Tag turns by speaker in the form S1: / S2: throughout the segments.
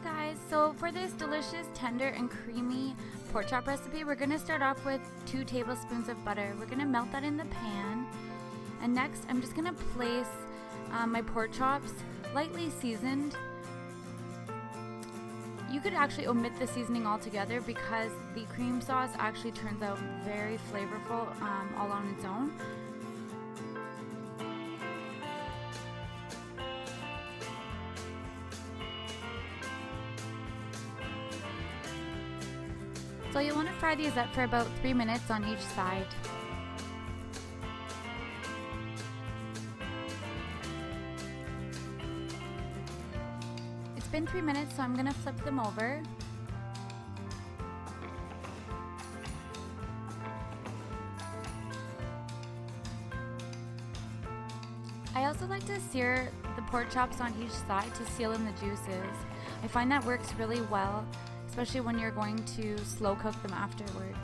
S1: guys, so for this delicious, tender, and creamy pork chop recipe, we're going to start off with 2 tablespoons of butter. We're going to melt that in the pan, and next I'm just going to place my pork chops, lightly seasoned. You could actually omit the seasoning altogether because the cream sauce actually turns out very flavorful all on its own. So you'll want to fry these up for about 3 minutes on each side. It's been 3 minutes, so I'm going to flip them over. I also like to sear the pork chops on each side to seal in the juices. I find that works really well, especially when you're going to slow cook them afterwards.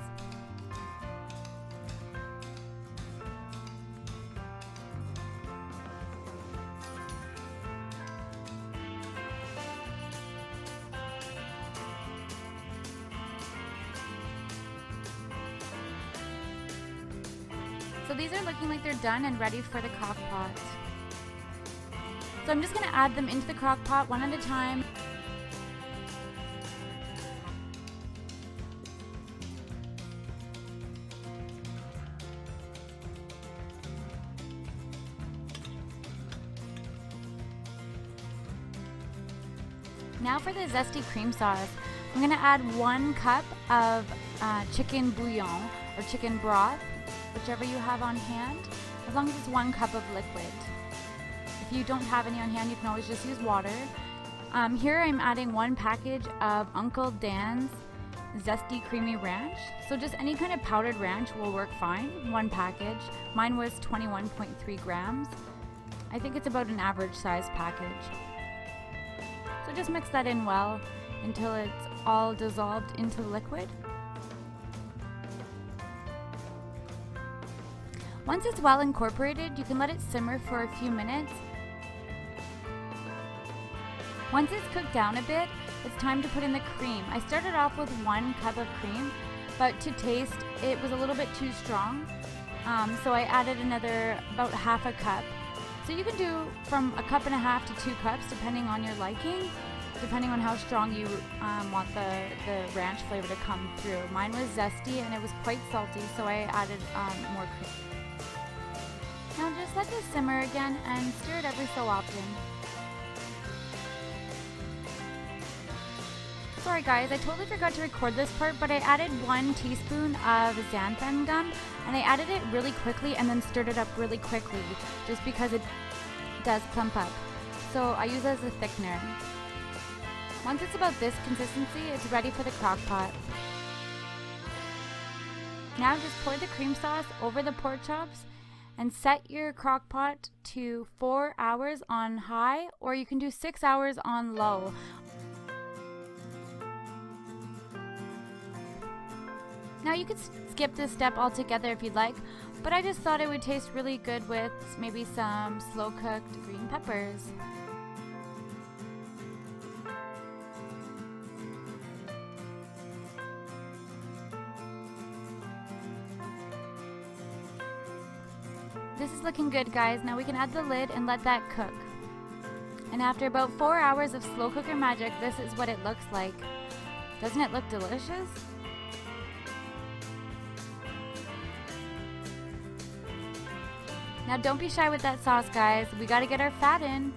S1: So these are looking like they're done and ready for the crock pot. So I'm just going to add them into the crock pot one at a time. Now for the zesty cream sauce, I'm going to add 1 cup of chicken bouillon or chicken broth, whichever you have on hand, as long as it's 1 cup of liquid. If you don't have any on hand, you can always just use water. Here I'm adding 1 package of Uncle Dan's Zesty Creamy Ranch. So just any kind of powdered ranch will work fine, 1 package. Mine was 21.3 grams. I think it's about an average size package. So just mix that in well until it's all dissolved into the liquid. Once it's well incorporated, you can let it simmer for a few minutes. Once it's cooked down a bit, it's time to put in the cream. I started off with 1 cup of cream, but to taste, it was a little bit too strong. So I added another about half a cup. So you can do from 1.5 cups to 2 cups depending on your liking, depending on how strong you want the ranch flavor to come through. Mine was zesty and it was quite salty, so I added more cream. Now just let this simmer again and stir it every so often. Sorry guys, I totally forgot to record this part, but I added 1 teaspoon of xanthan gum, and I added it really quickly and then stirred it up really quickly, just because it does clump up. So I use it as a thickener. Once it's about this consistency, it's ready for the crock pot. Now just pour the cream sauce over the pork chops and set your crock pot to 4 hours on high, or you can do 6 hours on low. Now you could skip this step altogether if you'd like, but I just thought it would taste really good with maybe some slow-cooked green peppers. This is looking good, guys. Now we can add the lid and let that cook. And after about 4 hours of slow cooker magic, this is what it looks like. Doesn't it look delicious? Now don't be shy with that sauce, guys. We gotta get our fat in.